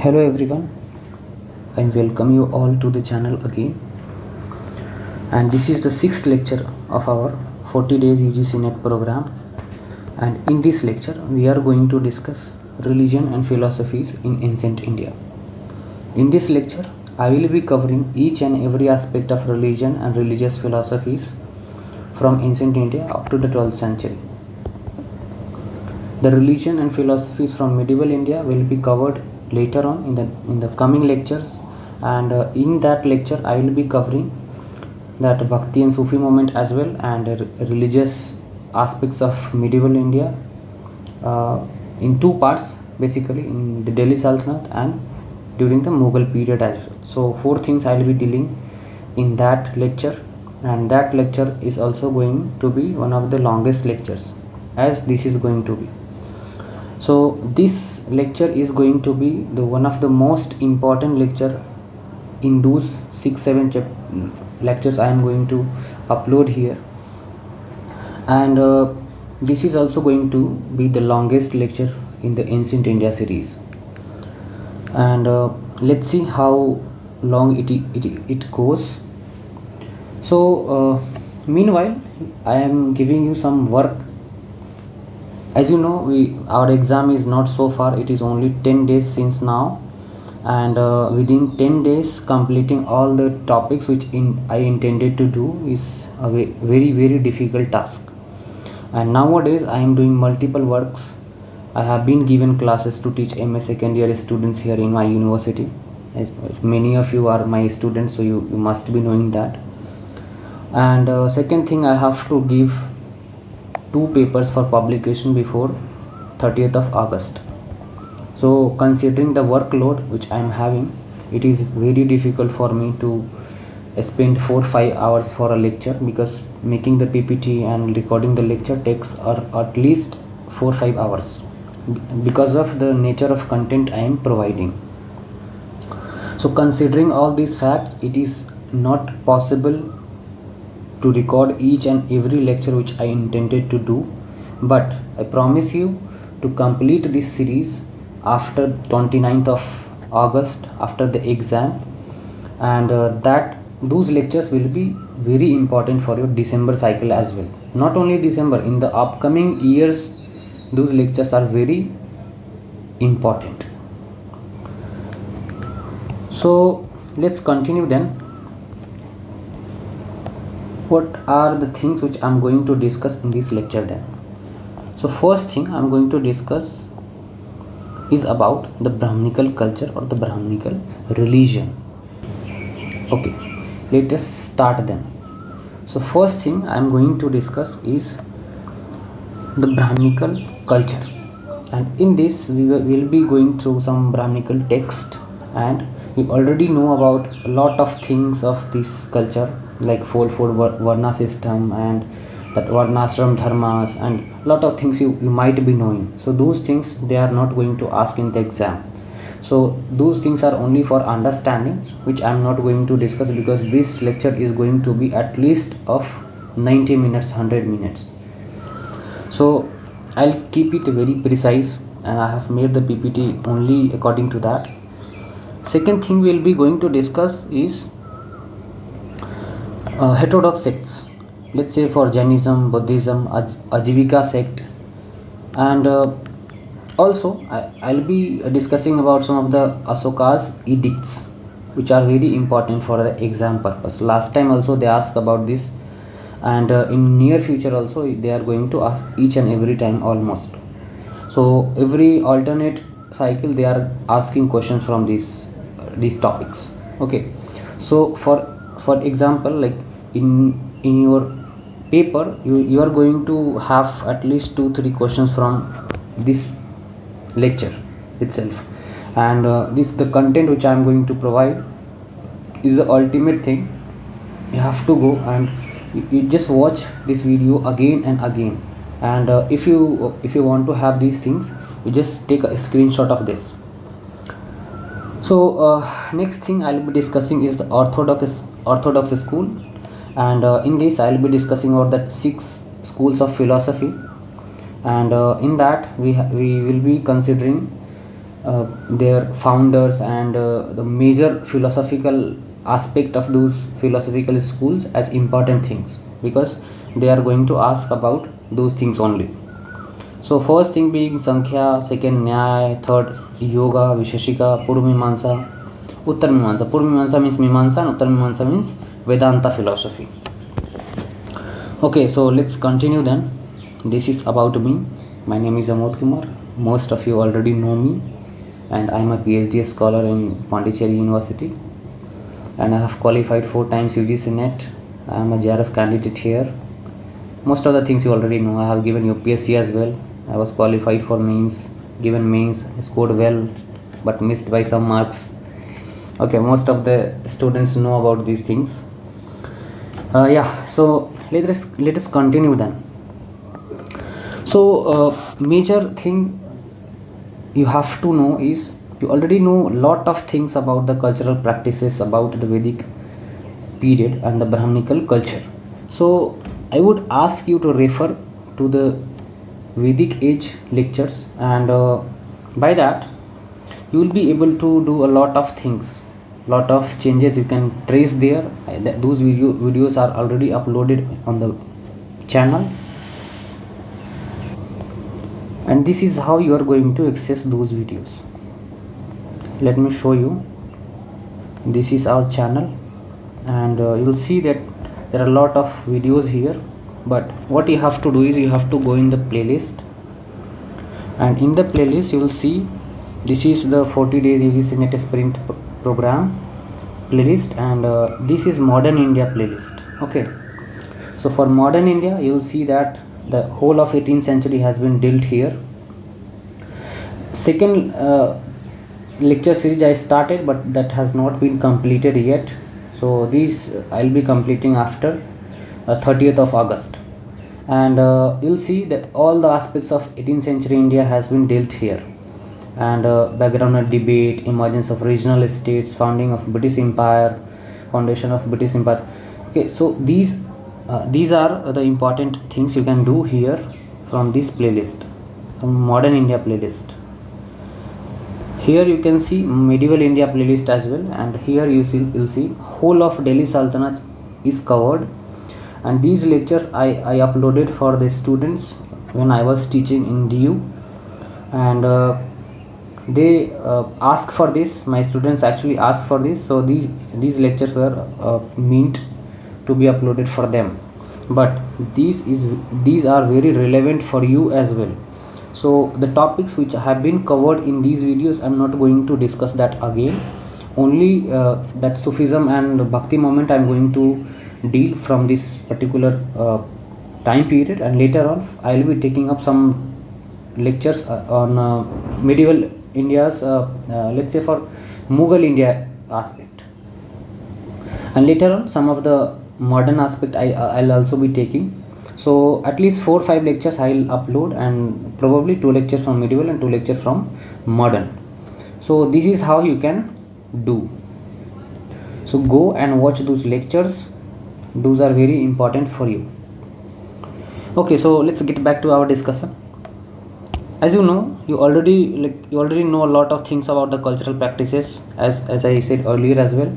Hello everyone, I welcome you all to the channel again, and this is the sixth lecture of our 40 days UGC NET program. And in this lecture we are going to discuss religion and philosophies in ancient India. In this lecture I will be covering each and every aspect of religion and religious philosophies from ancient India up to the 12th century. The religion and philosophies from medieval India will be covered later on in the coming lectures, and in that lecture I will be covering that Bhakti and Sufi movement as well, and religious aspects of medieval India in two parts, basically in the Delhi Sultanate and during the Mughal period as well. So four things I will be dealing in that lecture, and that lecture is also going to be one of the longest lectures, as this is going to be. So this lecture is going to be the one of the most important lecture in those 6-7 lectures I am going to upload here, and this is also going to be the longest lecture in the ancient India series. And let's see how long it goes. So meanwhile I am giving you some work. As you know, our exam is not so far, it is only 10 days since now, and within 10 days completing all the topics which I intended to do is a very difficult task. And nowadays I am doing multiple works. I have been given classes to teach MA second year students here in my university. As many of you are my students, so you must be knowing that. And second thing, I have to give 2 papers for publication before 30th of August. So considering the workload which I am having, it is very difficult for me to spend 4-5 hours for a lecture, because making the PPT and recording the lecture takes at least 4-5 hours because of the nature of content I am providing. So considering all these facts, it is not possible to record each and every lecture which I intended to do, but I promise you to complete this series after 29th of August, after the exam, and that those lectures will be very important for your December cycle as well. Not only December, in the upcoming years those lectures are very important. So let's continue then. What are the things which I am going to discuss in this lecture then? So first thing I am going to discuss is about the Brahminical culture or the Brahminical religion. Okay, let us start then. So first thing I am going to discuss is the Brahminical culture, and in this we will be going through some Brahminical text, and we already know about a lot of things of this culture, like fourfold Varna system and that Varnashram dharmas, and a lot of things you might be knowing. So those things they are not going to ask in the exam. So those things are only for understanding, which I am not going to discuss, because this lecture is going to be at least of 90 minutes, 100 minutes. So I'll keep it very precise, and I have made the PPT only according to that. Second thing we'll be going to discuss is heterodox sects, let's say for Jainism, Buddhism, Ajivika sect, and also I'll be discussing about some of the Asoka's edicts, which are very important for the exam purpose. Last time also they asked about this, and in near future also they are going to ask each and every time almost. So every alternate cycle they are asking questions from these topics. Okay, so for example, like in your paper you are going to have at least 2-3 questions from this lecture itself, and the content which I am going to provide is the ultimate thing. You have to go and you just watch this video again and again, and if you want to have these things, you just take a screenshot of this. So next thing I'll be discussing is the orthodox school, and in this I'll be discussing about that 6 schools of philosophy, and in that we will be considering their founders and the major philosophical aspect of those philosophical schools as important things, because they are going to ask about those things only. So first thing being Samkhya, second Nyaya, third Yoga, Visheshika, Purva Mimansa, Uttar Mimansa. Purva Mimansa means Mimansa and Uttar Mimansa means Vedanta philosophy. Okay, so let's continue then. This is about me. My name is Amod Kumar. Most of you already know me, and I am a PhD scholar in Pondicherry University, and I have qualified 4 times UGC NET. I am a JRF candidate here. Most of the things you already know. I have given UPSC as well. I was qualified for mains, given mains, scored well, but missed by some marks. Okay, most of the students know about these things. So let us continue then. So major thing you have to know is, you already know a lot of things about the cultural practices about the Vedic period and the Brahminical culture. So I would ask you to refer to the Vedic age lectures, and by that you will be able to do a lot of things, lot of changes you can trace there. Those videos are already uploaded on the channel, and this is how you are going to access those videos. Let me show you. This is our channel, and you will see that there are a lot of videos here, but what you have to do is you have to go in the playlist, and in the playlist you will see this is the 40 days UGC NET SPRINT program playlist, and this is Modern India playlist. Okay, so for Modern India you will see that the whole of 18th century has been dealt here. Second lecture series I started, but that has not been completed yet. So these I'll be completing after 30th of August, and you'll see that all the aspects of 18th century India has been dealt here, and background of debate, emergence of regional states, founding of British Empire, foundation of British Empire. Okay, so these are the important things you can do here from this playlist, from Modern India playlist. Here you can see Medieval India playlist as well, and here you'll see whole of Delhi Sultanate is covered, and these lectures I uploaded for the students when I was teaching in DU, and they asked for this. My students actually asked for this, so these lectures were meant to be uploaded for them, but these are very relevant for you as well. So the topics which have been covered in these videos, I'm not going to discuss that again. Only that Sufism and Bhakti moment I'm going to deal from this particular time period, and later on I will be taking up some lectures on medieval India's let's say for Mughal India aspect, and later on some of the modern aspect I'll also be taking. So at least 4-5 lectures I'll upload, and probably 2 lectures from medieval and 2 lectures from modern. So this is how you can do. So go and watch those lectures. Those are very important for you. Okay, so let's get back to our discussion. As you know, you already know a lot of things about the cultural practices, as I said earlier as well.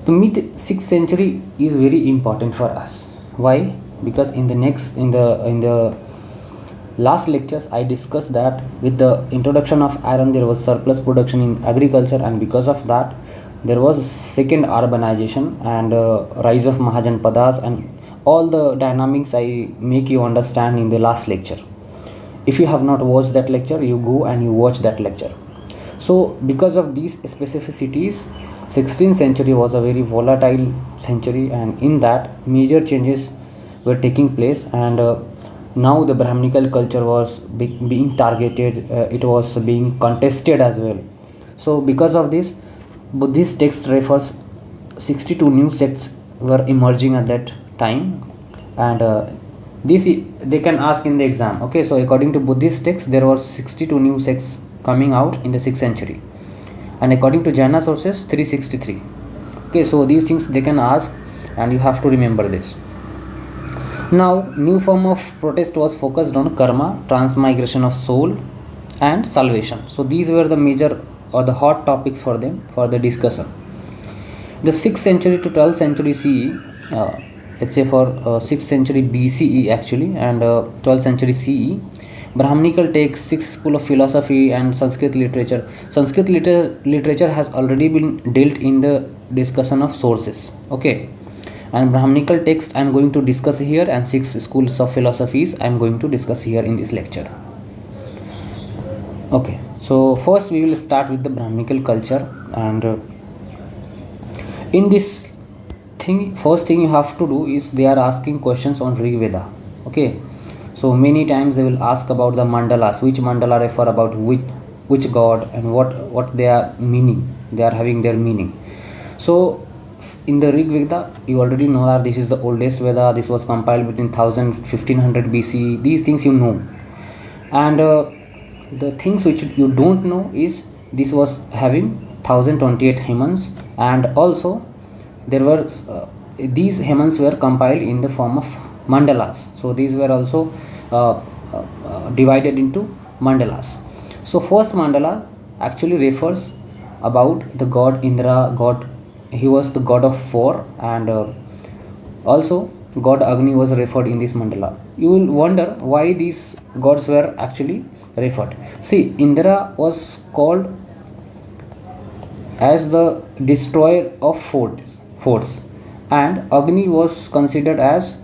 The mid 6th century is very important for us. Why? Because in the last lectures I discussed that with the introduction of iron there was surplus production in agriculture, and because of that there was second urbanization and rise of Mahajanpadas, and all the dynamics I make you understand in the last lecture. If you have not watched that lecture, you go and you watch that lecture. So because of these specificities, 16th century was a very volatile century, and in that major changes were taking place, and now the Brahminical culture was being targeted, it was being contested as well. So because of this, Buddhist text refers 62 new sects were emerging at that time, and this they can ask in the exam. Okay, so according to Buddhist text there were 62 new sects coming out in the 6th century, and according to Jaina sources 363. Okay, so these things they can ask, and you have to remember this. Now new form of protest was focused on karma, transmigration of soul, and salvation. So these were the major or the hot topics for them for the discussion. The 6th century to 12th century CE, let's say for 6th century BCE actually, and 12th century CE, Brahminical takes 6 school of philosophy and Sanskrit literature. Sanskrit literature has already been dealt in the discussion of sources, okay, and Brahminical text I am going to discuss here, and 6 schools of philosophies I am going to discuss here in this lecture. Okay, so first we will start with the Brahminical culture, and in this thing, first thing you have to do is they are asking questions on Rig Veda, okay. So many times they will ask about the mandalas, which mandala refer about which god, and what they are meaning, they are having their meaning. So in the Rig Veda, you already know that this is the oldest Veda. This was compiled between 1500 BC. These things you know, and the things which you don't know is this was having 1028 hymns, and also there were these hymns were compiled in the form of mandalas. So these were also divided into mandalas. So first mandala actually refers about the god Indra. He was the god of war, and also god Agni was referred in this mandala. You will wonder why these gods were actually referred. See, Indra was called as the destroyer of forts, and Agni was considered as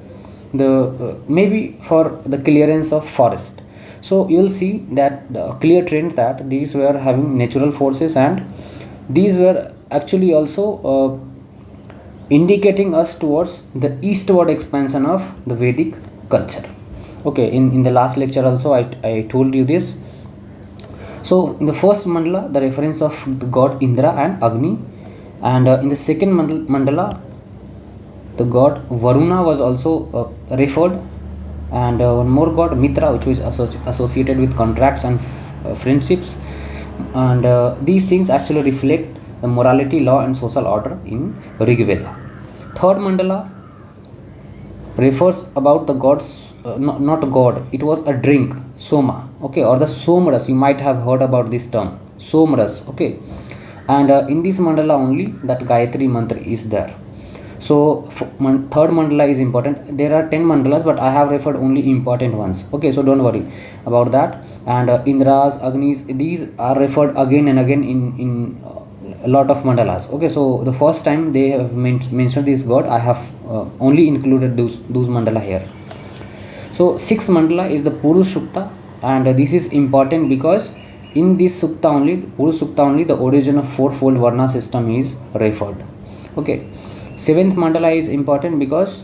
the maybe for the clearance of forest. So you will see that the clear trend that these were having natural forces, and these were actually also indicating us towards the eastward expansion of the Vedic culture. Okay, in the last lecture also I told you this. So in the first mandala, the reference of the god Indra and Agni, and in the second mandala, the god Varuna was also referred, and one more god Mitra, which was associated with contracts and friendships, and these things actually reflect the morality, law and social order in Rig Veda. Third mandala refers about the gods, not a god, it was a drink, soma, okay, or the somras. You might have heard about this term, somras, okay, and in this mandala only that Gayatri mantra is there. So third mandala is important. There are 10 mandalas, but I have referred only important ones, okay, so don't worry about that. And Indras, Agnis, these are referred again and again in a lot of mandalas, okay. So the first time they have mentioned this god, I have only included those mandala here. So sixth mandala is the Purush Sukta, and this is important because in this Sukta only, Purush Sukta only, the origin of fourfold Varna system is referred, okay. Seventh mandala is important because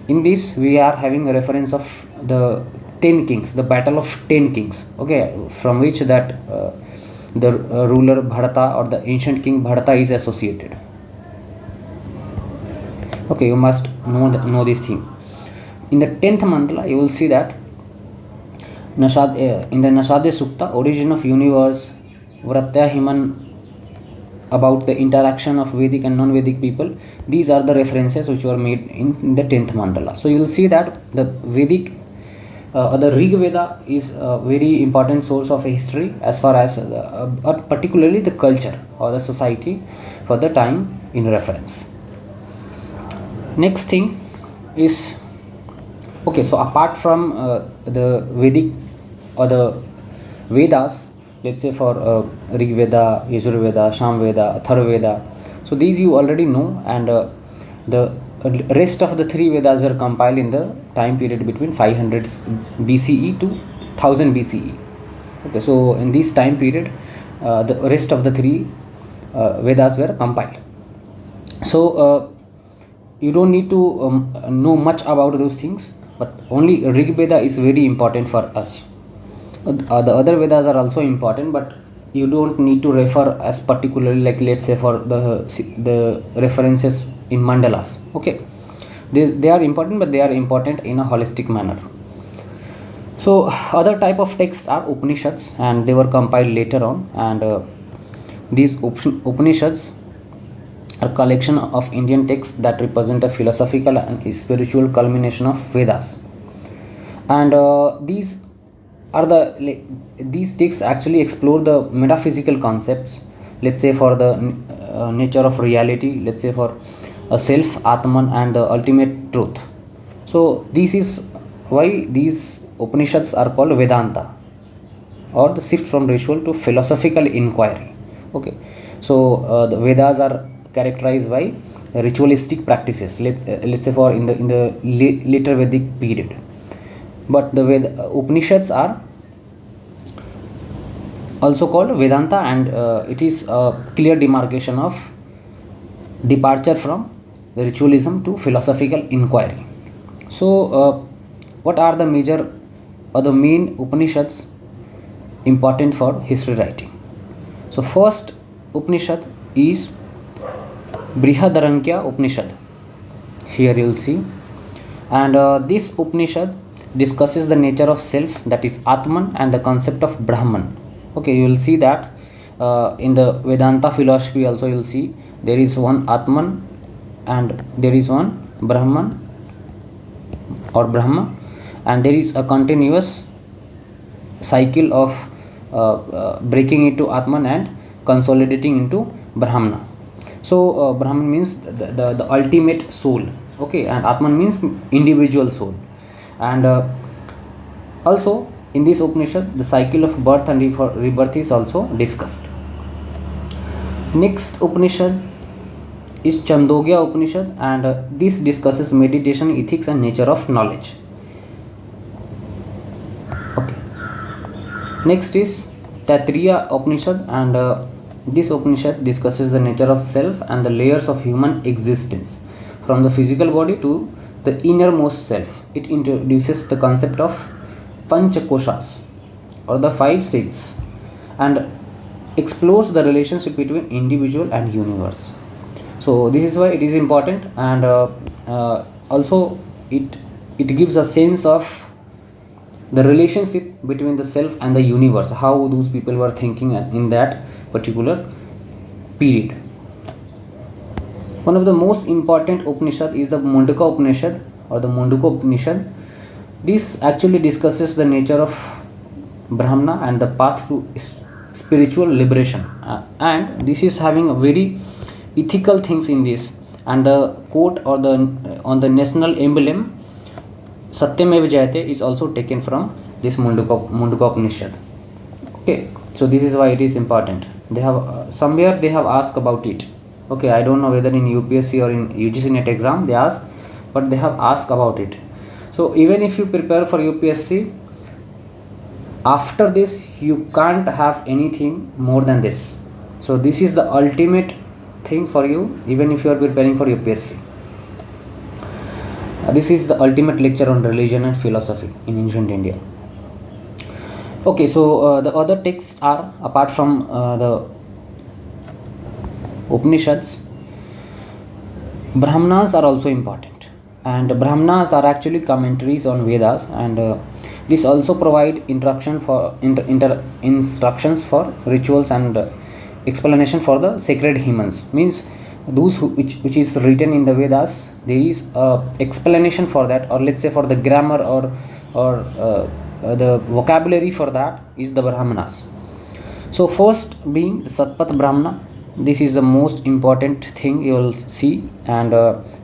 in this we are having a reference of the 10 kings, the battle of 10 kings, okay, from which that the ruler Bharata or the ancient king Bharata is associated, okay. You must know this thing. In the 10th mandala you will see that in the Nashade Sukta, origin of universe, Vratya Himan, about the interaction of Vedic and non-Vedic people. These are the references which were made in the 10th mandala. So you will see that the Vedic the Rig Veda is a very important source of history as far as particularly the culture or the society for the time in reference. Next thing is, okay, so apart from the Vedic or the Vedas, let's say for Rig Veda, Yajur Veda, Sham Veda, Atharva Veda, so these you already know, and the rest of the 3 Vedas were compiled in the time period between 500 BCE to 1000 BCE, okay. So in this time period the rest of the 3 Vedas were compiled. So you don't need to know much about those things, but only Rig Veda is very important for us. The other Vedas are also important, but you don't need to refer as particularly, like let's say for the references in mandalas, okay. They are important, but they are important in a holistic manner. So other type of texts are Upanishads, and they were compiled later on, and these Upanishads are collection of Indian texts that represent a philosophical and spiritual culmination of Vedas, and these are these texts actually explore the metaphysical concepts, let's say for the nature of reality, let's say for a self, Atman, and the ultimate truth. So this is why these Upanishads are called Vedanta, or the shift from ritual to philosophical inquiry. Okay, so the Vedas are characterized by ritualistic practices. Let's say for in the later Vedic period, but the Upanishads are also called Vedanta, and it is a clear demarcation of departure from the ritualism to philosophical inquiry. So what are the major or the main Upanishads important for history writing? So first Upanishad is Brihadaranyaka Upanishad. Here you will see, and this Upanishad discusses the nature of self, that is Atman, and the concept of Brahman. Okay, you will see that in the Vedanta philosophy also you will see there is one Atman and there is one Brahman or Brahma, and there is a continuous cycle of breaking into Atman and consolidating into Brahmana. So Brahman means the ultimate soul, okay, and Atman means individual soul. And also in this Upanishad the cycle of birth and rebirth is also discussed. Next Upanishad is Chandogya Upanishad, and this discusses meditation, ethics, and nature of knowledge. Okay. Next is Taittiriya Upanishad, and this Upanishad discusses the nature of self and the layers of human existence, from the physical body to the innermost self. It introduces the concept of Panchakoshas, or the five states, and explores the relationship between individual and universe. So this is why it is important, and also it gives a sense of the relationship between the self and the universe, how those people were thinking in that particular period. One of the most important Upanishad is the Mundaka Upanishad or the Munduka Upanishad. This actually discusses the nature of Brahmana and the path to spiritual liberation, and this is having a very ethical things in this, and the quote or on the national emblem Satyameva Jayate is also taken from this Munduka Upanishad. Okay, so this is why it is important. They have somewhere they have asked about it. Okay, I don't know whether in UPSC or in UGC NET exam they ask, but they have asked about it. So even if you prepare for UPSC, after this you can't have anything more than this. So this is the ultimate thing for you, even if you are preparing for UPSC. This is the ultimate lecture on religion and philosophy in ancient India. Okay, so the other texts are, apart from the Upanishads, Brahmanas are also important, and Brahmanas are actually commentaries on Vedas, and this also provide instructions for rituals and explanation for the sacred hymns. Means those which is written in the Vedas, there is a explanation for that, or let's say for the grammar or the vocabulary for that is the Brahmanas. So first being the Satpat Brahmana, this is the most important thing you will see, and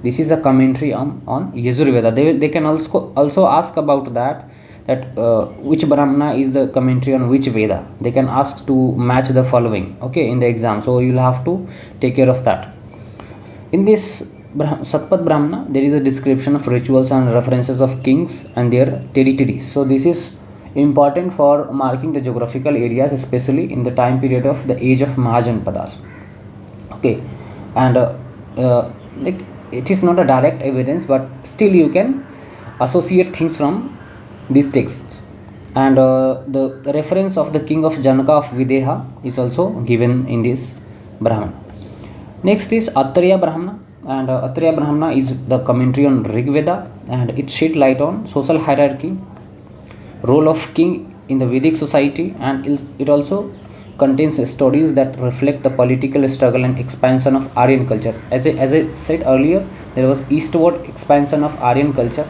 this is a commentary on Yajurveda. They can also ask about that which Brahmana is the commentary on which Veda. They can ask to match the following, okay, in the exam. So you will have to take care of that. In this Satpat Brahmana, there is a description of rituals and references of kings and their territories. So this is important for marking the geographical areas, especially in the time period of the age of Mahajanpadas. Okay, and like it is not a direct evidence, but still you can associate things from this text. And the reference of the king of Janaka of Videha is also given in this Brahmana. Next is Attareya Brahmana, and Attareya Brahmana is the commentary on Rig Veda, and it shed light on social hierarchy, role of king in the Vedic society, and it also contains stories that reflect the political struggle and expansion of Aryan culture. As I said earlier, there was eastward expansion of Aryan culture,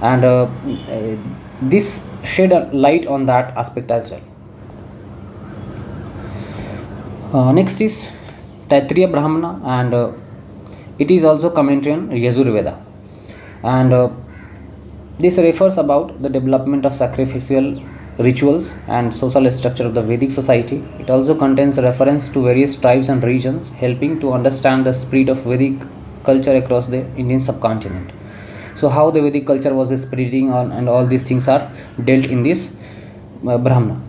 and this shed a light on that aspect as well. Next is Taittiriya Brahmana, and it is also commentary on Yajurveda, and this refers about the development of sacrificial rituals and social structure of the Vedic society. It also contains reference to various tribes and regions, helping to understand the spread of Vedic culture across the Indian subcontinent. So how the Vedic culture was spreading on, and all these things are dealt in this Brahmana.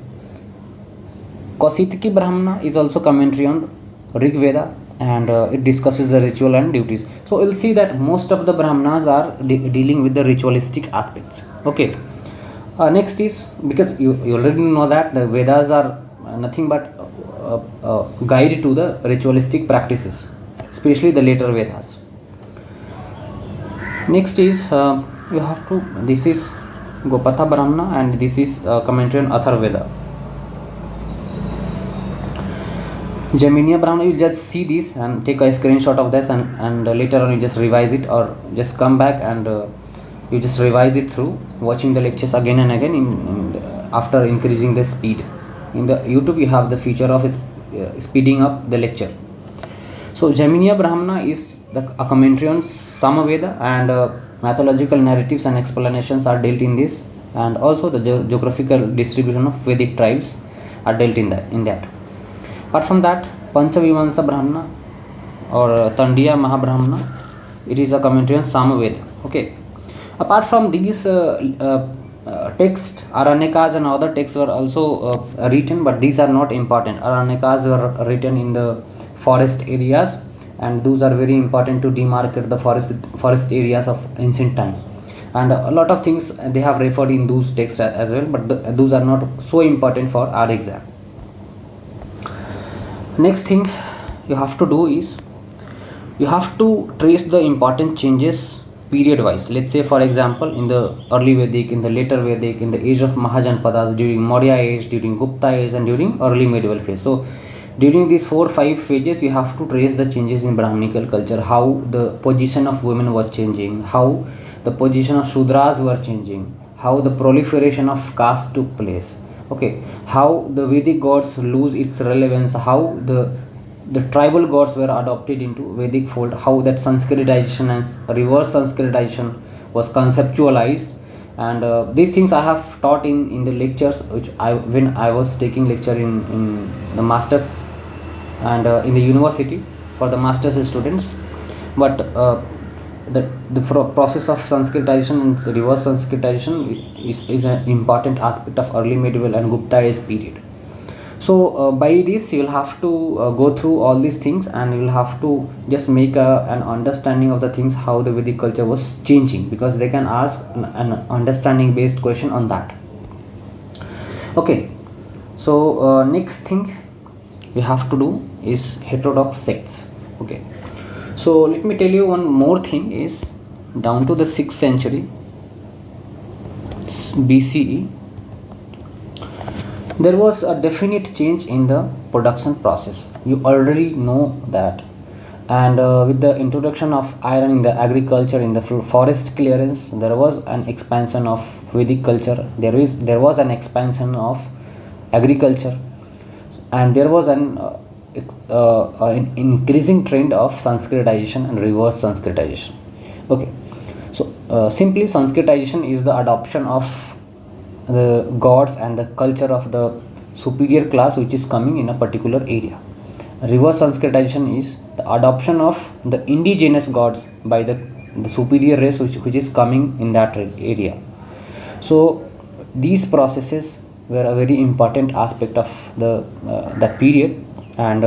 Kausitiki Brahmana is also commentary on Rig Veda, and it discusses the ritual and duties. So we'll see that most of the Brahmanas are dealing with the ritualistic aspects. Okay. Next is, because you already know that the Vedas are nothing but guide to the ritualistic practices, especially the later Vedas. Next is you have to, this is Gopatha Brahmana, and this is commentary on Atharvaveda. Jaiminia Brahmana, you just see this and take a screenshot of this, and later on you just revise it, or just come back and you just revise it through watching the lectures again and again after increasing the speed. In the YouTube you have the feature of speeding up the lecture. So Jaiminia Brahmana is a commentary on Samaveda, and mythological narratives and explanations are dealt in this, and also the geographical distribution of Vedic tribes are dealt in that. Apart from that, Panchavimansa Brahmana or Tandiya Mahabrahmana, it is a commentary on Samaveda. Okay. Apart from these texts, Aranyakas and other texts were also written, but these are not important. Aranyakas were written in the forest areas, and those are very important to demarcate the forest areas of ancient time. And a lot of things they have referred in those texts as well, but those are not so important for our exam. Next thing you have to do is you have to trace the important changes period wise. Let's say, for example, in the early Vedic, in the later Vedic, in the age of Mahajanpadas, during Maurya age, during Gupta age, and during early medieval phase. So during these 4-5 phases you have to trace the changes in Brahminical culture, how the position of women was changing, how the position of Shudras were changing, how the proliferation of caste took place. Okay, how the Vedic gods lose its relevance, how the tribal gods were adopted into Vedic fold, how that Sanskritization and reverse Sanskritization was conceptualized, and these things I have taught in the lectures which when I was taking lecture in the masters and in the university for the masters students. But the process of Sanskritization and reverse Sanskritization is an important aspect of early medieval and Gupta age period. So by this you will have to go through all these things, and you will have to just make an understanding of the things, how the Vedic culture was changing, because they can ask an understanding based question on that. Okay, so next thing you have to do is heterodox sects. Okay, so let me tell you one more thing is, down to the 6th century BCE, there was a definite change in the production process. You already know that. And with the introduction of iron in the agriculture, in the forest clearance, there was an expansion of Vedic culture. There was an expansion of agriculture, and there was an increasing trend of Sanskritization and reverse Sanskritization. Okay, so simply Sanskritization is the adoption of the gods and the culture of the superior class which is coming in a particular area. Reverse Sanskritization is the adoption of the indigenous gods by the superior race which is coming in that area. So these processes were a very important aspect of that period, and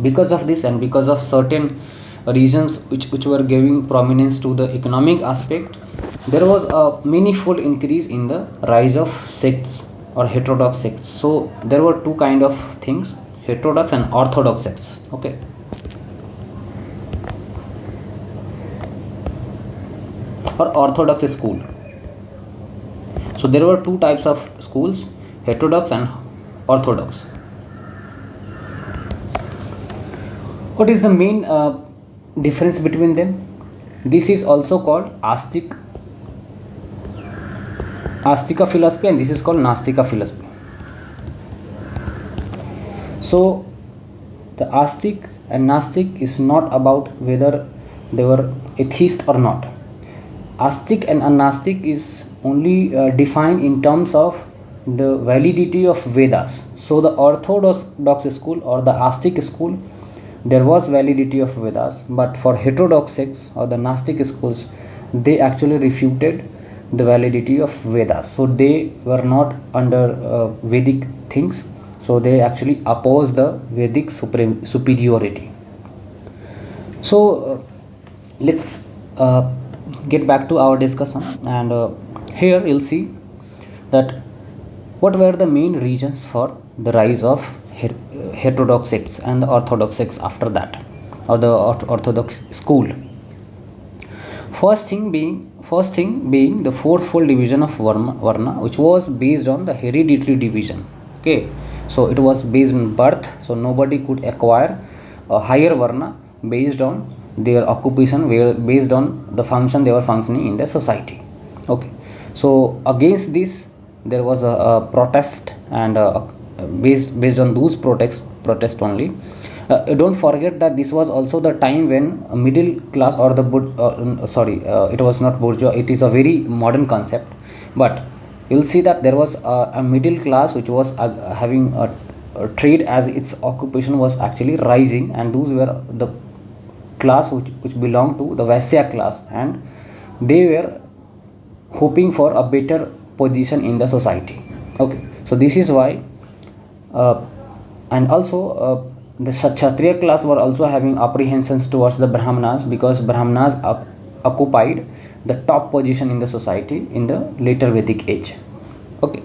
because of this, and because of certain reasons which were giving prominence to the economic aspect, there was a manifold increase in the rise of sects or heterodox sects. So there were two kind of things, heterodox and orthodox sects. Okay, or orthodox school. So there were two types of schools, heterodox and orthodox. What is the main difference between them? This is also called Astika philosophy, and this is called Nastika philosophy. So the Astik and Nastik is not about whether they were atheist or not. Astik and Anastik is only defined in terms of the validity of Vedas. So the Orthodox school or the Astik school, there was validity of Vedas, but for heterodox sects or the Nastik schools, they actually refuted the validity of Vedas. So they were not under Vedic things, so they actually opposed the Vedic superiority. So let's get back to our discussion, and here you'll see that what were the main reasons for the rise of heterodox sects and the orthodox sects after that, or the orthodox school. First thing being the fourfold division of varna, which was based on the hereditary division. Okay, so it was based on birth, so nobody could acquire a higher varna based on their occupation, based on the function they were functioning in the society. Okay, so against this there was a protest, and based on those protest only. Don't forget that this was also the time when a middle class or the it was not bourgeois, it is a very modern concept, but you'll see that there was a middle class which was having a trade as its occupation was actually rising, and those were the class which belonged to the Vaisya class, and they were hoping for a better position in the society. Okay, so this is why and also the Kshatriya class were also having apprehensions towards the Brahmanas, because Brahmanas occupied the top position in the society in the later Vedic age. Okay,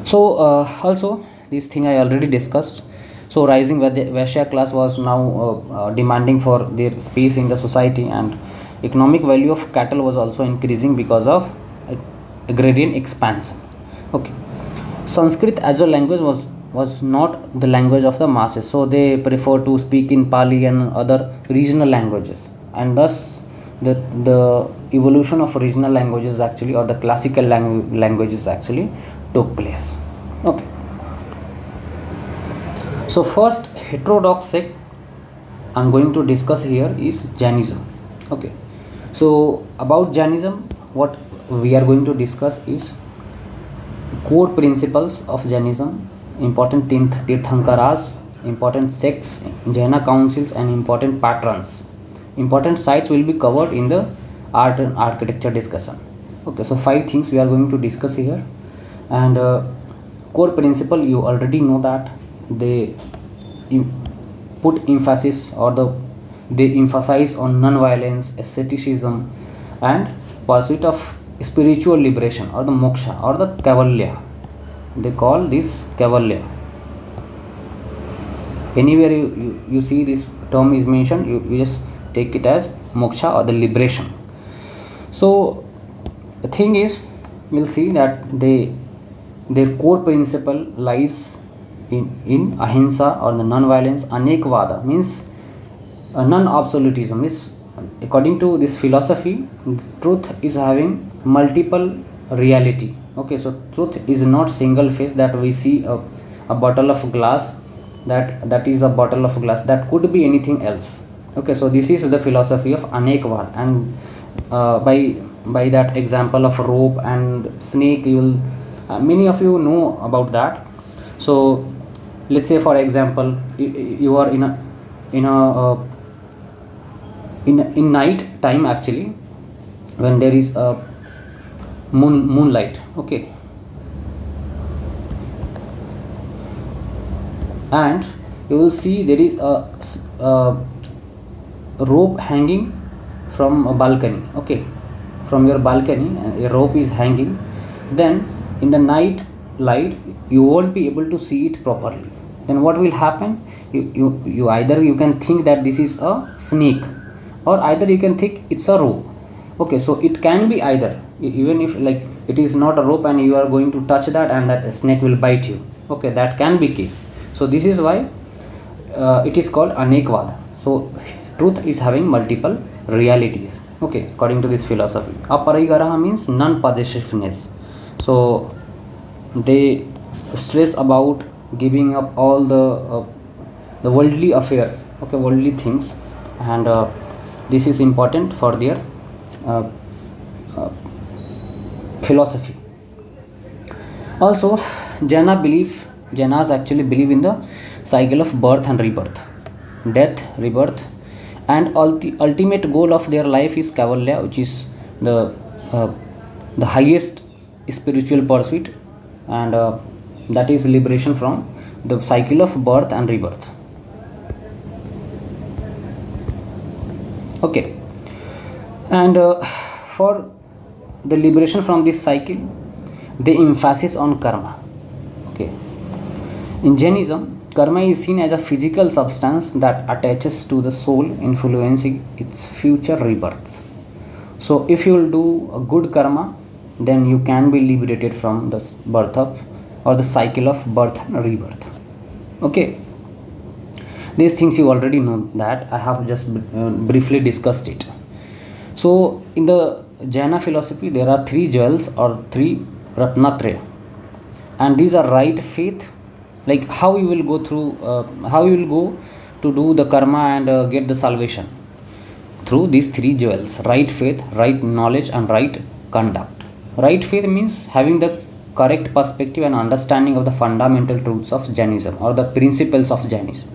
so also this thing I already discussed. So rising Vaishya class was now demanding for their space in the society, and economic value of cattle was also increasing because of agrarian expansion. Okay, Sanskrit as a language was not the language of the masses, so they prefer to speak in Pali and other regional languages, and thus the evolution of regional languages actually, or the classical languages actually took place. Okay, so first heterodox sect I'm going to discuss here is Jainism. Okay, so about Jainism, what we are going to discuss is core principles of Jainism, important Tirthankaras, important sects, Jaina councils, and important patrons. Important sites will be covered in the art and architecture discussion. Okay, so 5 things we are going to discuss here, and core principle, you already know that they put emphasis, or they emphasize on non-violence, asceticism, and pursuit of spiritual liberation, or the moksha, or the kavalya. They call this kavalya. Anywhere you see this term is mentioned, you just take it as moksha or the liberation. So the thing is, you'll see that their core principle lies in ahimsa, or the non-violence. Anekvada means non-absolutism, means according to this philosophy, truth is having multiple reality. Okay, so truth is not single face, that we see a bottle of glass, that is a bottle of glass, that could be anything else. Okay, so this is the philosophy of Anekvad, and by that example of rope and snake, you will many of you know about that. So let's say, for example, you are in night time actually, when there is a moonlight. Okay, and you will see there is a rope hanging from a balcony. Okay, from your balcony a rope is hanging, then in the night light you won't be able to see it properly. Then what will happen? You either you can think that this is a snake, or either you can think it's a rope. Okay, so it can be either, even if like it is not a rope and you are going to touch that and that snake will bite you. Okay, that can be case. So this is why it is called Anekvada. So truth is having multiple realities. Okay, according to this philosophy, aparigaraha means non-possessiveness. So they stress about giving up all the worldly affairs, okay, worldly things, and this is important for their uh, uh, philosophy. Also, Jainas actually believe in the cycle of birth and rebirth, death, rebirth, and ultimate goal of their life is Kavalya, which is the uh, the highest spiritual pursuit, and that is liberation from the cycle of birth and rebirth. Okay, and for the liberation from this cycle, they emphasis on karma. Okay, in Jainism, karma is seen as a physical substance that attaches to the soul, influencing its future rebirths. So, if you will do a good karma, then you can be liberated from the birth of or the cycle of birth and rebirth. Okay, these things you already know, that I have just briefly discussed it. So, in the Jaina philosophy, there are three jewels or three ratnatraya, and these are right faith, like how you will go through, how you will go to do the karma and get the salvation through these three jewels: right faith, right knowledge, and right conduct. Right faith means having the correct perspective and understanding of the fundamental truths of Jainism or the principles of Jainism.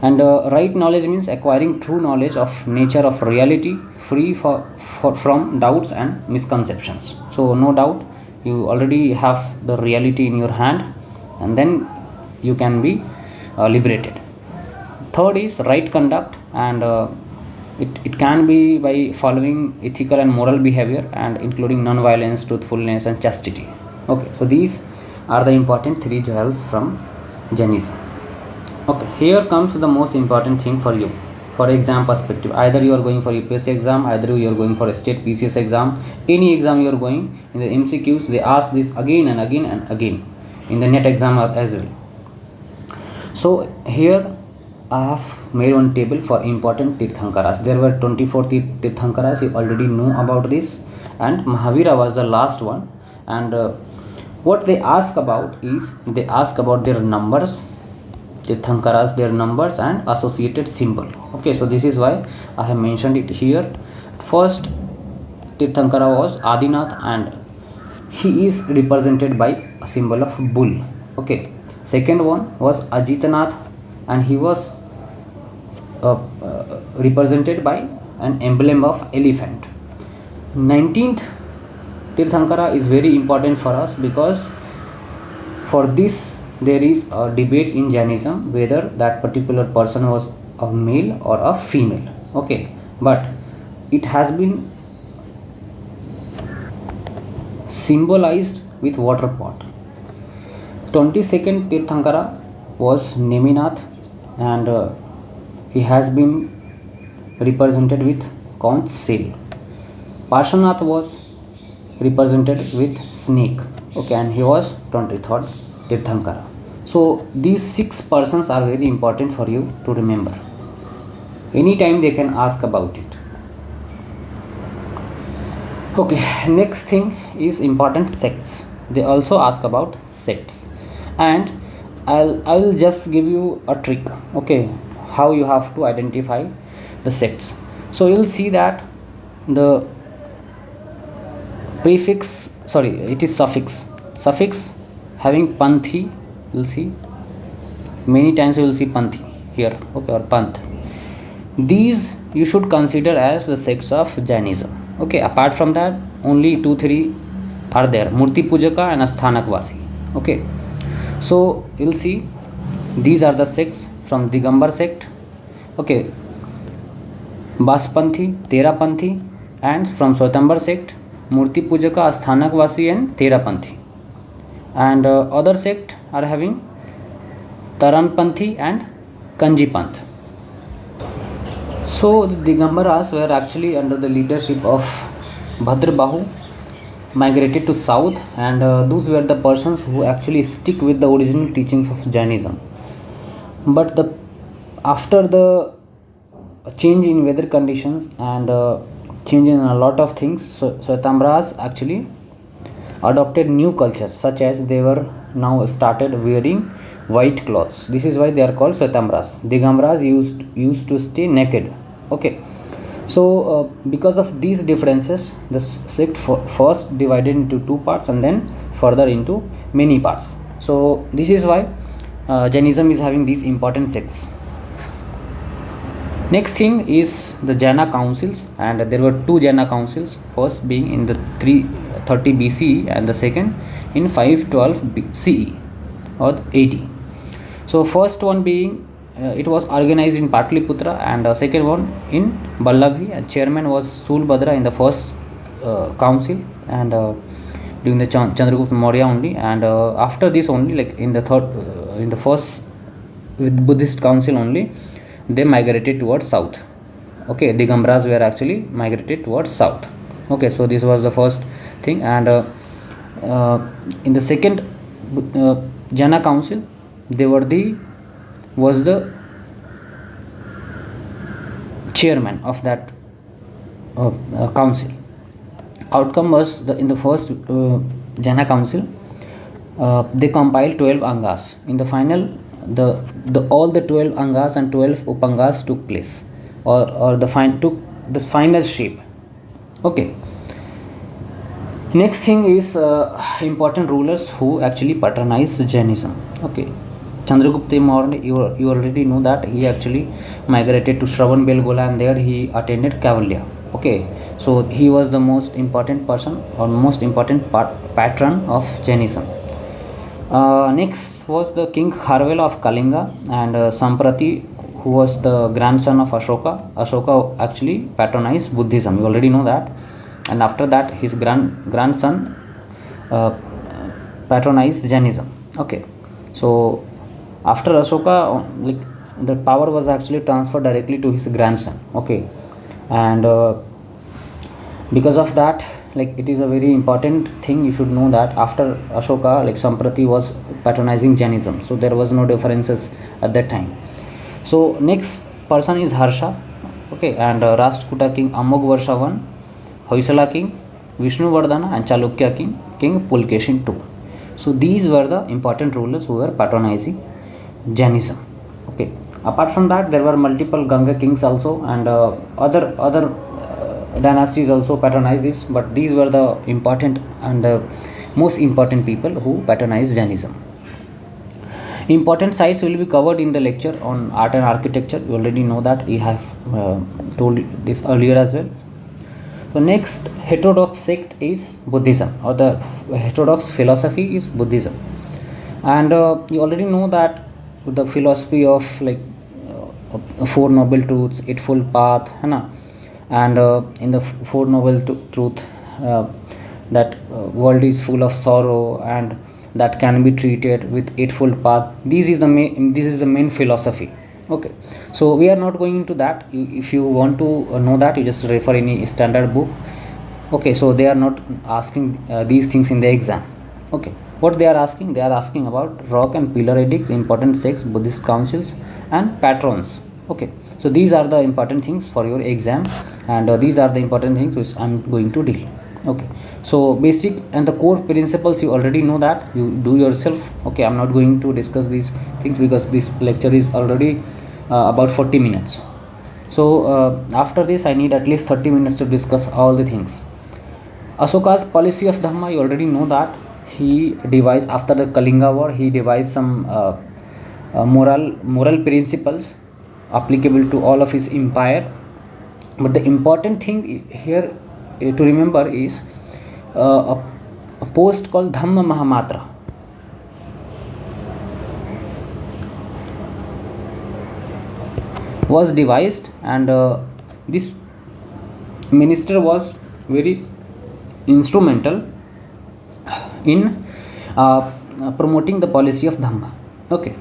And right knowledge means acquiring true knowledge of nature of reality, free from doubts and misconceptions. So no doubt, you already have the reality in your hand, and then you can be liberated. Third is right conduct, and it can be by following ethical and moral behavior, and including non-violence, truthfulness, and chastity. Okay, so these are the important three jewels from Jainism. Okay, here comes the most important thing for you, for exam perspective. Either you are going for UPSC exam, either you are going for a state PCS exam, any exam you are going, in the MCQs they ask this again and again and again, in the NET exam as well. So here I have made one table for important Tirthankaras. There were 24 Tirthankaras, you already know about this, and Mahavira was the last one. And what they ask about is, they ask about their numbers, Tirthankaras, their numbers and associated symbol. Okay, so this is why I have mentioned it here. First Tirthankara was Adinath, and he is represented by a symbol of bull. Okay, second one was Ajitanath, and he was represented by an emblem of elephant. 19th Tirthankara is very important for us, because for this there is a debate in Jainism whether that particular person was a male or a female. Okay, but it has been symbolized with water pot. 22nd Tirthankara was Neminath, and he has been represented with conch shell. Parshvanath was represented with snake. Okay, and he was 23rd Tirthankara. So these 6 persons are very important for you to remember. Anytime they can ask about it. Okay, next thing is important sects. They also ask about sects, and I'll just give you a trick. Okay, how you have to identify the sects. So you'll see that the prefix, sorry, it is suffix having panthi. You'll see many times you will see panthi here, okay, or panth. These you should consider as the sects of Jainism. Okay, apart from that, only 2-3 are there: Murti Pujaka and Asthanakvasi. Okay, so you'll see these are the sects from Digambar sect. Okay, Baspanthi, Terapanthi, and from Swatambar sect, Murti Pujaka, Asthanakvasi, and Terapanthi. And other sect are having Taranpanthi and Kanji Panth. So the Digambaras were actually under the leadership of Bhadrabahu, migrated to south, and those were the persons who actually stick with the original teachings of Jainism. But after the change in weather conditions and change in a lot of things. So Shvetambras actually adopted new cultures, such as they were now started wearing white clothes. This is why they are called Shvetambras. Digambras used to stay naked. Okay, so because of these differences, the sect first divided into two parts and then further into many parts. So this is why Jainism is having these important sects. Next thing is the Jaina councils, and there were two Jaina councils, first being in the 330 BCE and the second in 512 CE or AD. So first one being it was organized in Patliputra, and second one in Vallabhi, and chairman was Sulbhadra in the first council, and during the Chandragupta Maurya only, and after this only, like in the first with Buddhist council only, they migrated towards south. Okay, Digambras were actually migrated towards south. Okay, so this was the first thing, and in the second Jaina council, they was the chairman of that council. Outcome was in the first Jaina council, they compiled 12 angas. In the final, all the 12 angas and 12 upangas took place, or took the final shape. Okay. Next thing is important rulers who actually patronized Jainism. Okay, Chandragupta Maurya, you already know that he actually migrated to Shravanbelgola, and there he attended Kavalya. Okay, so he was the most important person or most important patron of Jainism. Next was the King Kharvela of Kalinga, and Samprati, who was the grandson of Ashoka. Ashoka actually patronized Buddhism. You already know that. And after that, his grandson patronized Jainism. Okay, so after Ashoka, like the power was actually transferred directly to his grandson. Okay, and because of that, like it is a very important thing you should know that after Ashoka, like Samprati was patronizing Jainism, so there was no differences at that time. So next person is Harsha. Okay, and Rashtrakuta king Amogvarsha I, Hoysala king, Vishnuvardhana, and Chalukya king Pulkeshin II. So these were the important rulers who were patronizing Jainism. Okay. Apart from that, there were multiple Ganga kings also, and other dynasties also patronized this, but these were the important and the most important people who patronized Jainism. Important sites will be covered in the lecture on art and architecture. You already know that, we have told this earlier as well. So next heterodox sect is Buddhism, or the heterodox philosophy is Buddhism, and you already know that the philosophy of like Four Noble Truths, Eightfold Path, and in the Four Noble Truth, that world is full of sorrow and that can be treated with Eightfold Path. This is the main philosophy. Okay, so we are not going into that. If you want to know that, you just refer any standard book. Okay, so they are not asking these things in the exam. Okay, what they are asking about rock and pillar edicts, important sects, Buddhist councils, and patrons. Okay, so these are the important things for your exam, and these are the important things which I am going to deal. Okay, so basic and the core principles you already know that, you do yourself. Okay, I'm not going to discuss these things because this lecture is already about 40 minutes. So after this I need at least 30 minutes to discuss all the things. Ashoka's policy of Dhamma, you already know that he devised, after the Kalinga war, he devised some moral principles applicable to all of his empire. But the important thing here to remember is a post called Dhamma Mahamatra. Was devised, and this minister was very instrumental in promoting the policy of Dhamma. Okay,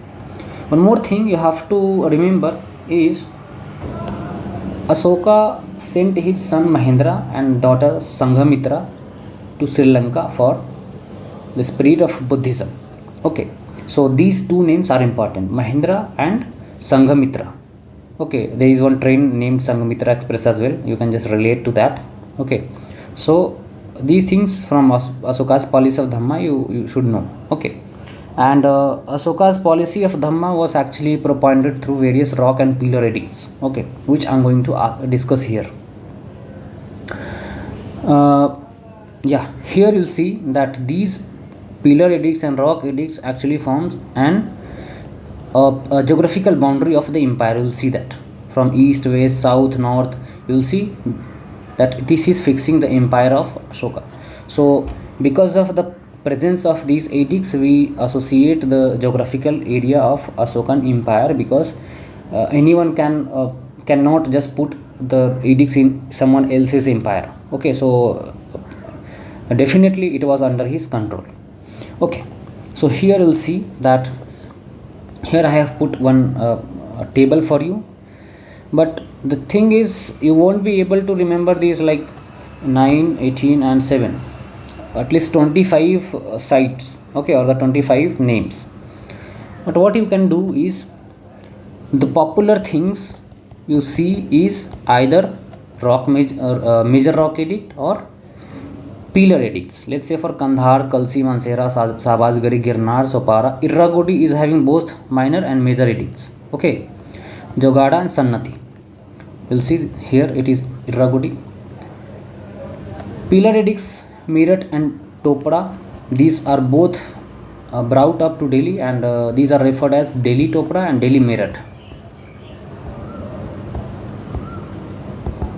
one more thing you have to remember is Ashoka sent his son Mahendra and daughter Sanghamitra to Sri Lanka for the spirit of Buddhism. Okay, so these two names are important, Mahendra and Sanghamitra. Okay, there is one train named Sanghamitra Express as well, you can just relate to that. Okay, so these things from Asoka's policy of Dhamma you should know. Okay, and Asoka's policy of Dhamma was actually propagated through various rock and pillar edicts. Okay, which I'm going to discuss here. Yeah, here you'll see that these pillar edicts and rock edicts actually forms a geographical boundary of the empire. You'll see that from east, west, south, north. You'll see that this is fixing the empire of Ashoka. So because of the presence of these edicts, we associate the geographical area of Asokan empire, because anyone cannot just put the edicts in someone else's empire. Okay, so definitely it was under his control. Okay, so here you'll see that here I have put one table for you, but the thing is you won't be able to remember these like 9, 18 and 7, at least 25 sites, okay, or the 25 names. But what you can do is, the popular things you see is either major rock edict or pillar edicts. Let's say for Kandhar, Kalsi, Mansehra, Shahbazgarhi, Girnar, Sopara, Irragodi is having both minor and major edicts. Okay, Jogada and Sannati. You'll see here it is Irragodi. Pillar edicts, Meerut and Topra, these are both brought up to Delhi, and these are referred as Delhi Topra and Delhi Meerut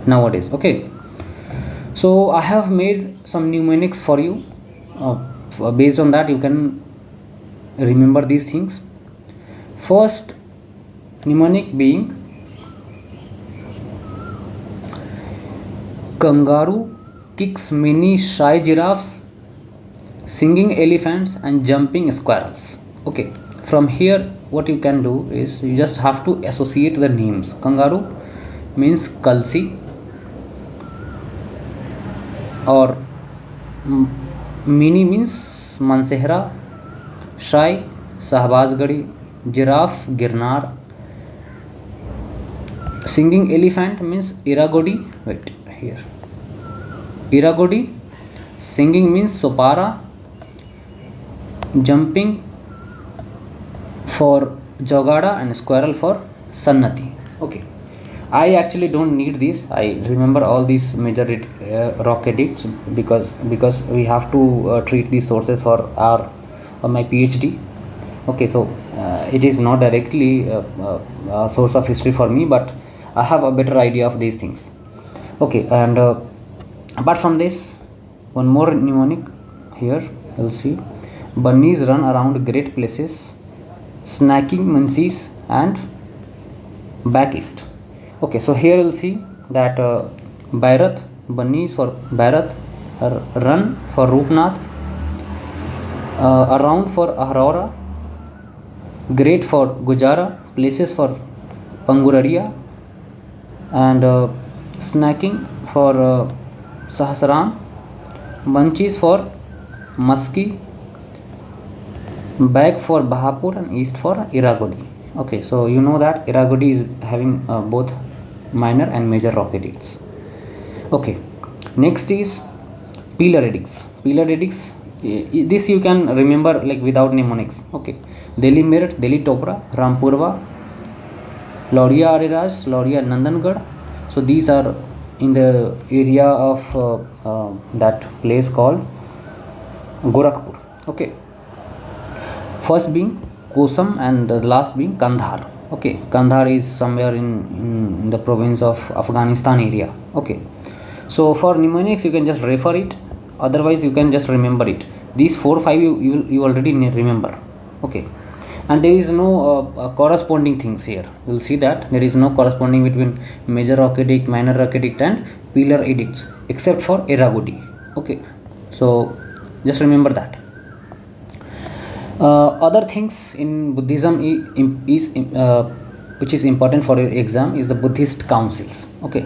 nowadays. Okay, so I have made some mnemonics for you. Based on that you can remember these things. First mnemonic being kangaroo kicks many shy giraffes, singing elephants and jumping squirrels. Okay, from here what you can do is you just have to associate the names. Kangaroo means Kalsi, or Mini means Mansehra, Shai Shahbazgarhi, giraffe Girnar, singing elephant means Irragodi. Wait, here Irragodi, singing means Sopara, jumping for Jogada, and squirrel for Sannati. Okay, I actually don't need this. I remember all these major rock edicts because we have to treat these sources for my PhD. Okay, so it is not directly a source of history for me, but I have a better idea of these things. Okay, and apart from this, one more mnemonic here. You'll see bunnies run around great places, snacking munchies and back east. Okay, so here you'll see that Bhairath, bunnies for Bhairath, run for Rupnath, around for Aurora, great for Gujara, places for Panguraria, and snacking for Sahasram, bunches for Musky, back for Bahapur, and east for Irragodi. Okay, so you know that Irragodi is having both minor and major rock edicts. Okay, next is pillar edicts. Pillar edicts, this you can remember like without mnemonics. Okay, Delhi Meerut, Delhi Topra, Rampurva, Lauria Ariraj, Lauria Nandangarh. So these are in the area of that place called Gorakhpur. Okay, first being Kosam and the last being Kandhar. Okay, Kandhar is somewhere in the province of Afghanistan area. Okay, so for mnemonics you can just refer it, otherwise you can just remember it. These 4-5 you already remember. Okay, and there is no corresponding things here. You will see that there is no corresponding between major rock edict, minor rock edict and pillar edicts except for Irragodi. Okay, so just remember that. Other things in Buddhism is which is important for your exam is the Buddhist councils. Okay,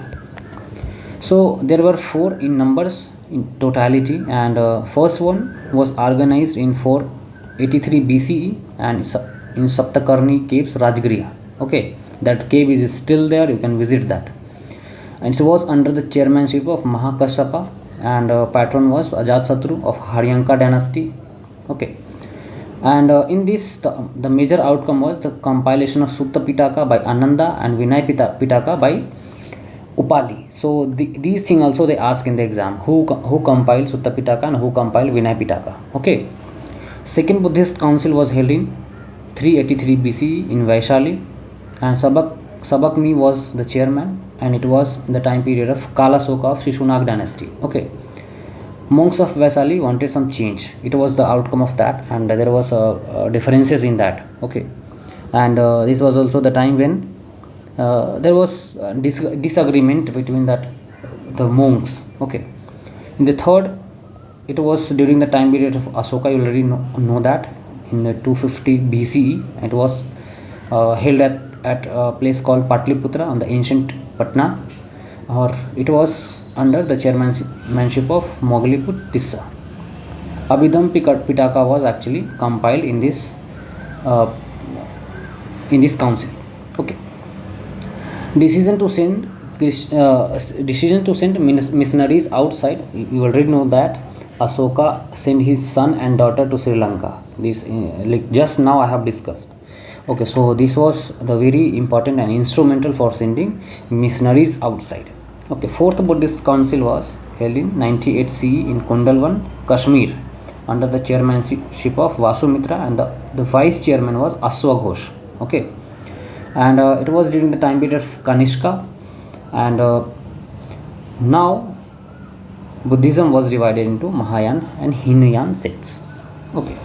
so there were 4 in numbers in totality, and first one was organized in 483 BCE and in Saptakarni caves, Rajgriha. Okay, that cave is still there, you can visit that. and it was under the chairmanship of Mahakashyapa, and patron was Ajatasattu of Haryanka dynasty. Okay, and in this the major outcome was the compilation of Sutta Pitaka by Ananda and Vinay Pitaka by Upali. So these things also they ask in the exam, who compiled Sutta Pitaka and who compiled Vinay Pitaka. Okay, second Buddhist council was held in 383 BCE in Vaishali, and Sabakmi was the chairman, and it was the time period of Kalasoka of Shishunag dynasty. Okay, monks of Vaishali wanted some change. It was the outcome of that, and there was differences in that. Okay, and this was also the time when there was disagreement between the monks. Okay, in the third, it was during the time period of Asoka. You already know that in the 250 BCE it was held at a place called Patliputra on the ancient Patna, or it was under the chairmanship of Mogaliput Tissa. Abhidham Pitaka was actually compiled in this council. Okay, decision to send missionaries outside. You already know that Asoka sent his son and daughter to Sri Lanka. This like just now I have discussed. Okay, so this was the very important and instrumental for sending missionaries outside. Okay, fourth Buddhist council was held in 98 CE in Kundalwan, Kashmir, under the chairmanship of Vasumitra, and the vice chairman was Aswaghosh. Okay, and it was during the time period of Kanishka, and now Buddhism was divided into Mahayana and Hinayan sects. Okay.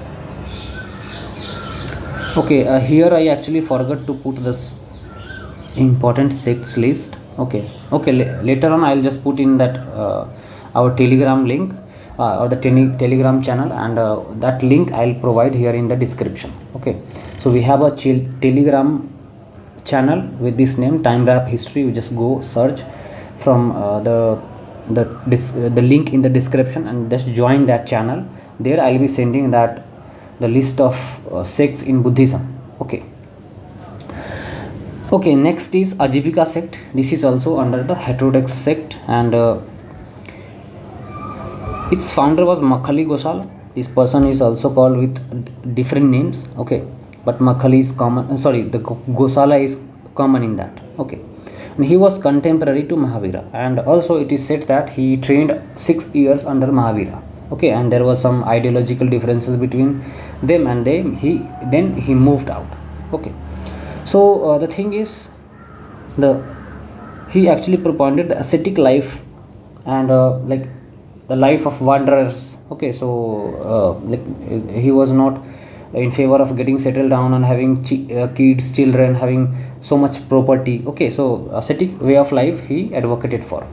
Okay, here I actually forgot to put this important sects list. Okay, later on I'll just put in that our Telegram link or the Telegram channel, and that link I'll provide here in the description. Okay, so we have a Telegram channel with this name, Time Wrap History. You just go search from the link in the description and just join that channel. There I'll be sending that the list of sects in Buddhism. Okay, next is Ajivika sect. This is also under the heterodox sect, and its founder was Makhali Gosal. This person is also called with different names. Okay, but Makhali is common, the Gosala is common in that. Okay, and he was contemporary to Mahavira, and also it is said that he trained 6 years under Mahavira. Okay, and there was some ideological differences between them, and he moved out. Okay, so the thing is, he actually propounded the ascetic life and like the life of wanderers. Okay, so like he was not in favor of getting settled down and having kids, children, having so much property. Okay, so ascetic way of life he advocated for.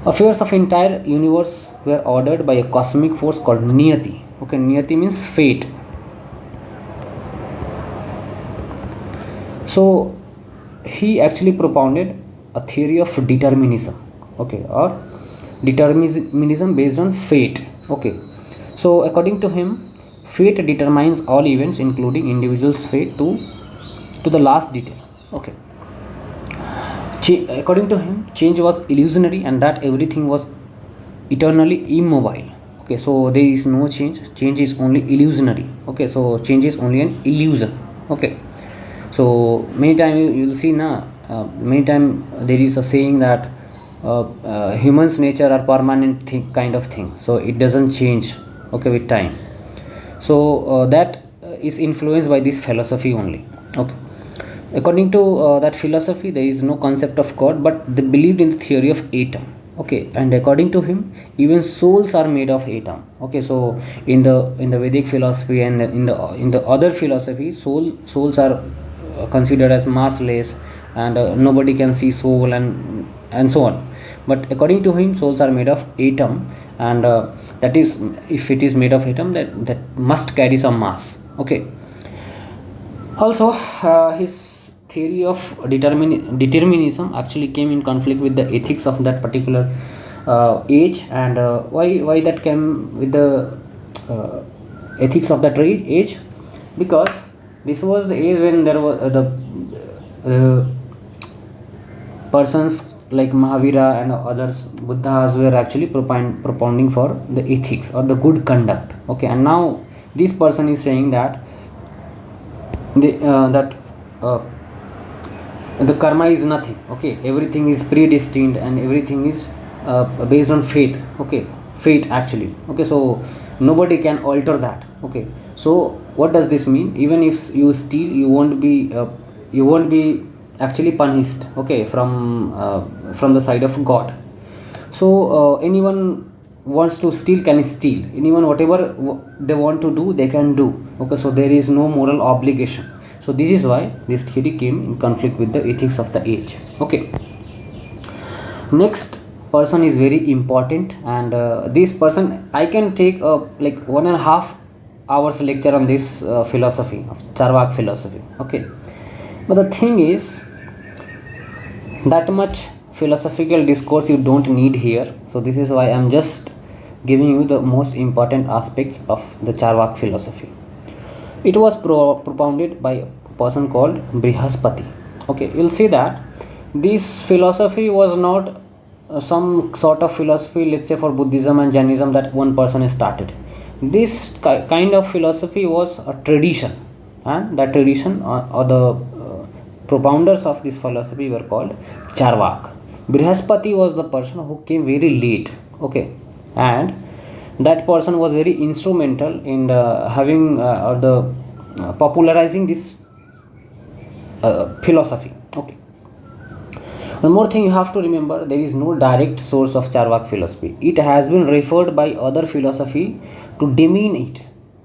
Affairs of entire universe were ordered by a cosmic force called Niyati. Okay, Niyati means fate. So he actually propounded a theory of determinism. Okay, or determinism based on fate. Okay, so according to him, fate determines all events, including individuals' fate to the last detail. Okay. According to him, change was illusionary, and that everything was eternally immobile. Okay, so there is no change. Change is only illusionary. Okay, so change is only an illusion. Okay, so many times you will see many times there is a saying that humans' nature are permanent kind of thing. So it doesn't change. Okay, with time. So that is influenced by this philosophy only. Okay. According to that philosophy, there is no concept of God, but they believed in the theory of atom. Okay, and according to him, even souls are made of atom. Okay, so in the Vedic philosophy and in the other philosophy, souls are considered as massless, and nobody can see soul and so on. But according to him, souls are made of atom, and that is, if it is made of atom, that must carry some mass. Okay. Also, his theory of determinism actually came in conflict with the ethics of that particular age, and why that came with the ethics of that age, because this was the age when there was the persons like Mahavira and others Buddhas were actually propounding for the ethics or the good conduct. Okay, and now this person is saying that the karma is nothing. Okay, everything is predestined and everything is based on faith. Okay, fate actually. Okay, so nobody can alter that. Okay, so what does this mean? Even if you steal, you won't be actually punished. Okay, from the side of God. So anyone wants to steal can steal. Anyone whatever they want to do, they can do. Okay, so there is no moral obligation. So this is why this theory came in conflict with the ethics of the age. Okay, next person is very important, and this person I can take like 1.5 hours lecture on this philosophy of Charvak philosophy. Okay, but the thing is that much philosophical discourse you don't need here. So this is why I'm just giving you the most important aspects of the Charvak philosophy. It was propounded by a person called Brihaspati. Okay, you'll see that this philosophy was not some sort of philosophy, let's say for Buddhism and Jainism, that one person has started. This kind of philosophy was a tradition, and that tradition or the propounders of this philosophy were called Charvak. Brihaspati was the person who came very late. Okay, and that person was very instrumental in having or the popularizing this philosophy. Okay, one more thing you have to remember, there is no direct source of Charvak philosophy. It has been referred by other philosophy to demean it.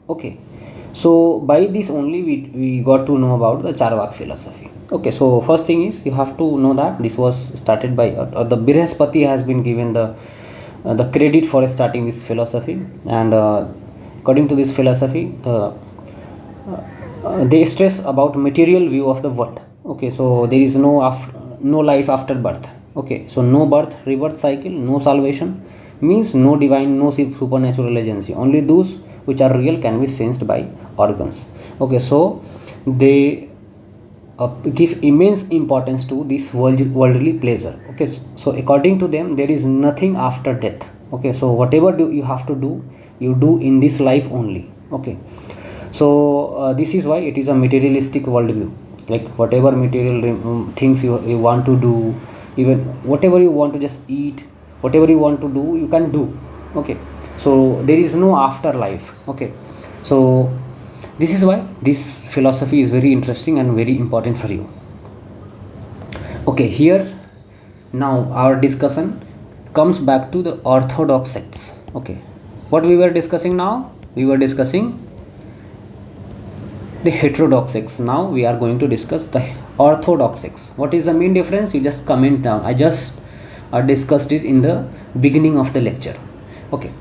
Okay, so by this only we got to know about the Charvak philosophy. Okay, so first thing is you have to know that this was started by the Brihaspati has been given the credit for starting this philosophy, and according to this philosophy they stress about material view of the world. Okay, so there is no life after birth. Okay, so no birth, rebirth cycle, no salvation, means no divine, no supernatural agency. Only those which are real can be sensed by organs. Okay, so they give immense importance to this worldly pleasure. Okay, so according to them there is nothing after death. Okay, so whatever you have to do, you do in this life only. Okay, so this is why it is a materialistic worldview. Like whatever material things you want to do, even whatever you want to just eat, whatever you want to do, you can do. Okay, so there is no afterlife. Okay, so this is why this philosophy is very interesting and very important for you. Okay, here now our discussion comes back to the orthodox sects. Okay, what we were discussing now, we were discussing the heterodox sects. Now we are going to discuss the orthodox sects. What is the main difference? You just comment down. I just discussed it in the beginning of the lecture. Okay,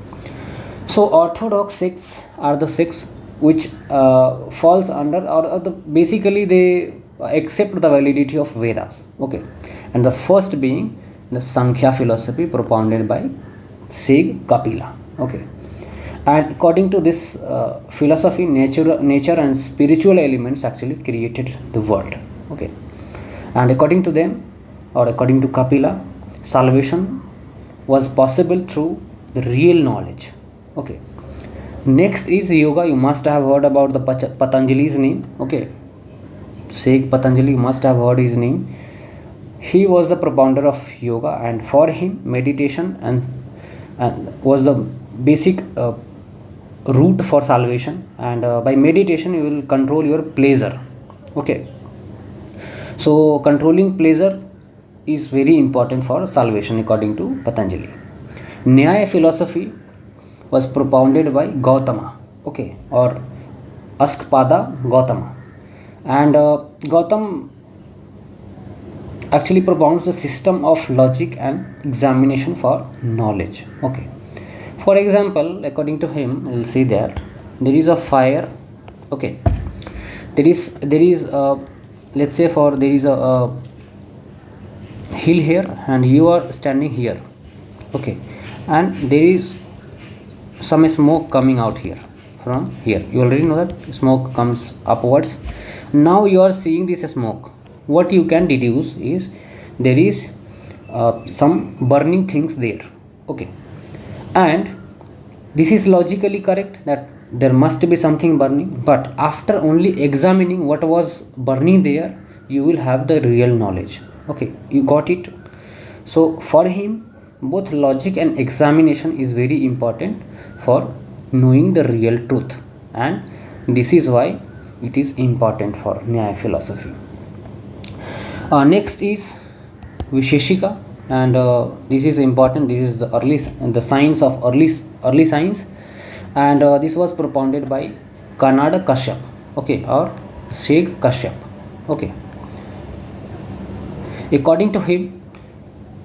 so orthodox sects are the sects which falls under or basically they accept the validity of Vedas. Okay, and the first being the Samkhya philosophy propounded by Sage Kapila. Okay, and according to this philosophy, nature and spiritual elements actually created the world. Okay, and according to them, or according to Kapila, salvation was possible through the real knowledge. Okay, next is yoga. You must have heard about the Patanjali's name. Okay, Sage Patanjali, you must have heard his name. He was the propounder of yoga, and for him meditation and was the basic route for salvation, and by meditation you will control your pleasure. Okay, so controlling pleasure is very important for salvation according to Patanjali. Nyaya philosophy was propounded by Gautama. Okay, or Askpada Gautama, and Gautam actually propounds the system of logic and examination for knowledge. Okay, for example, according to him, we'll see that there is a fire. Okay, there is let's say for there is a hill here and you are standing here. Okay, and there is some smoke coming out here from here. You already know that smoke comes upwards. Now you are seeing this smoke. What you can deduce is there is some burning things there. Okay, and this is logically correct that there must be something burning, but after only examining what was burning there, you will have the real knowledge. Okay, you got it? So for him, both logic and examination is very important for knowing the real truth, and this is why it is important for Nyaya philosophy. Next is Visheshika, and this is important. This is the science of early science, and this was propounded by Kanada Kashyap, okay, or Seg Kashyap. Okay, according to him,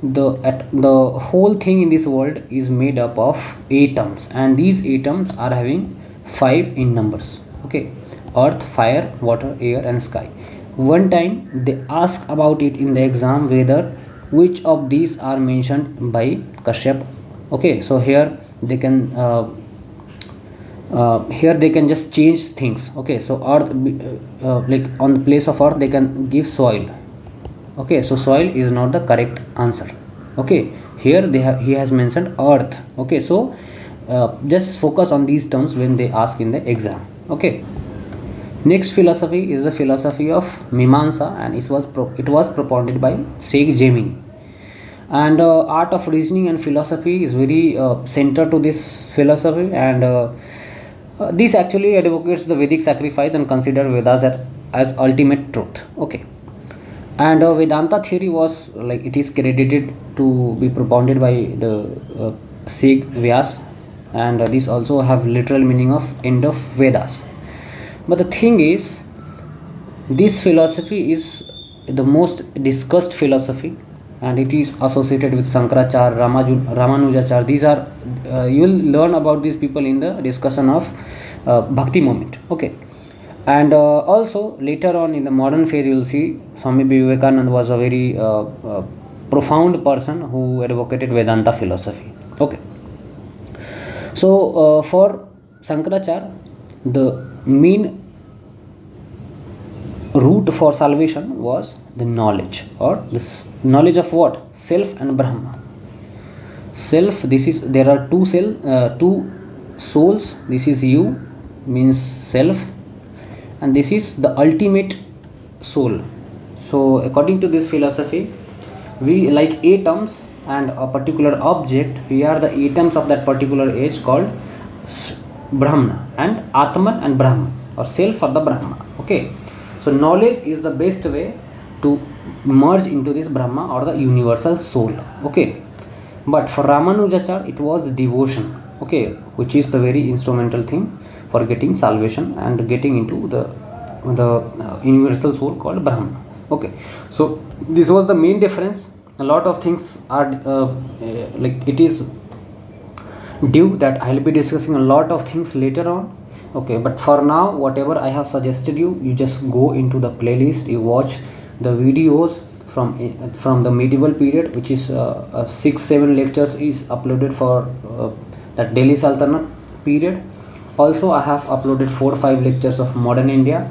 the whole thing in this world is made up of atoms, and these atoms are having 5 in numbers. Okay, earth, fire, water, air, and sky. One time they ask about it in the exam whether which of these are mentioned by Kashyap. Okay, so here they can just change things. Okay, so earth, like on the place of earth they can give soil. Okay, so soil is not the correct answer. Okay, here he has mentioned earth. Okay, so just focus on these terms when they ask in the exam. Okay, next philosophy is the philosophy of Mimansa, and it was propounded by Seg Gemini. And art of reasoning and philosophy is very central to this philosophy, and this actually advocates the Vedic sacrifice and consider Vedas as ultimate truth. Okay, and Vedanta theory was like it is credited to be propounded by the Seg Vyas, and this also have literal meaning of end of Vedas. But the thing is, this philosophy is the most discussed philosophy, and it is associated with Shankaracharya, Ramanujacharya. These are you will learn about these people in the discussion of Bhakti moment. Okay, and also later on in the modern phase you will see Swami Vivekananda was a very profound person who advocated Vedanta philosophy. Okay, so for Shankaracharya, the main route for salvation was the knowledge, or this knowledge of what? Self and Brahma. Self, this is, there are two souls. This is you, means self, and this is the ultimate soul. So according to this philosophy, we like atoms and a particular object, we are the atoms of that particular age called Brahma, and Atman and Brahma, or self or the Brahma. Okay, so knowledge is the best way to merge into this Brahma or the universal soul. Okay, but for Ramanujacharya it was devotion. Okay, which is the very instrumental thing for getting salvation and getting into the universal soul called Brahma. Okay, so this was the main difference. A lot of things are like it is due that I'll be discussing a lot of things later on. Okay, but for now whatever I have suggested you just go into the playlist, you watch the videos from the medieval period, which is 6-7 lectures is uploaded for that Delhi Sultanate period. Also I have uploaded 4-5 lectures of modern India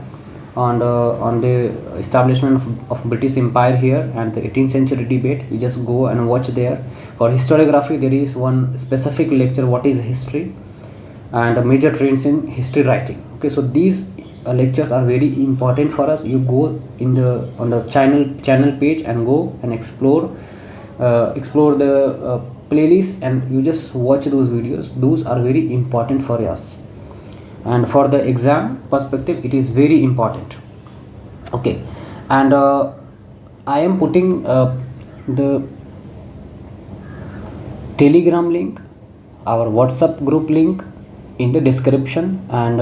on the establishment of British Empire here and the 18th century debate. You just go and watch there. For historiography there is one specific lecture, what is history, and major trends in history writing. Okay, so these lectures are very important for us. You go on the channel page and go and explore the playlist, and you just watch those videos. Those are very important for us, and for the exam perspective it is very important. Okay, and I am putting the Telegram link, our WhatsApp group link in the description, and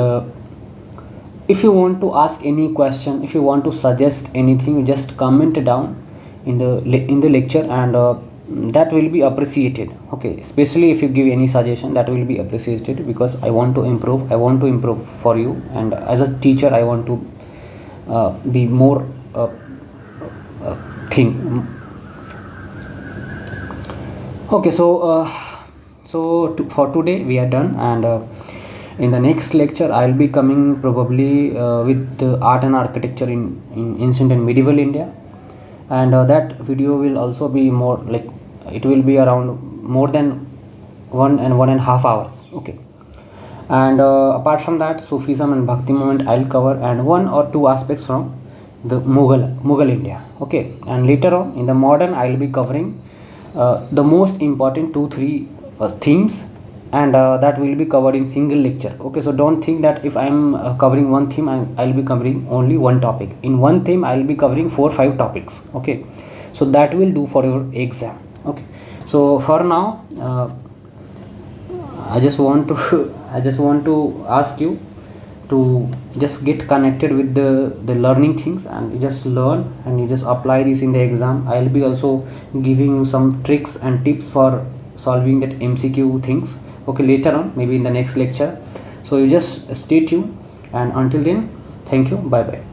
if you want to ask any question, if you want to suggest anything, just comment down in the lecture, and that will be appreciated. Okay, especially if you give any suggestion, that will be appreciated, because I want to improve for you, and as a teacher I want to be more thing. Okay, so for today we are done, and in the next lecture I will be coming probably with the art and architecture in ancient and medieval India, and that video will also be more like, it will be around more than 1.5 hours. Okay, and apart from that, Sufism and Bhakti movement I'll cover, and 1 or 2 aspects from the Mughal India. Okay, and later on in the modern I'll be covering the most important 2-3 themes, and that will be covered in single lecture. Okay, so don't think that if I'm covering one theme, I'll be covering only one topic. In one theme I'll be covering 4-5 topics. Okay, so that will do for your exam. Okay, so for now I just want to ask you to just get connected with the learning things, and you just learn and you just apply this in the exam. I'll be also giving you some tricks and tips for solving that MCQ things, okay, later on, maybe in the next lecture. So you just stay tuned, and until then, thank you, bye bye.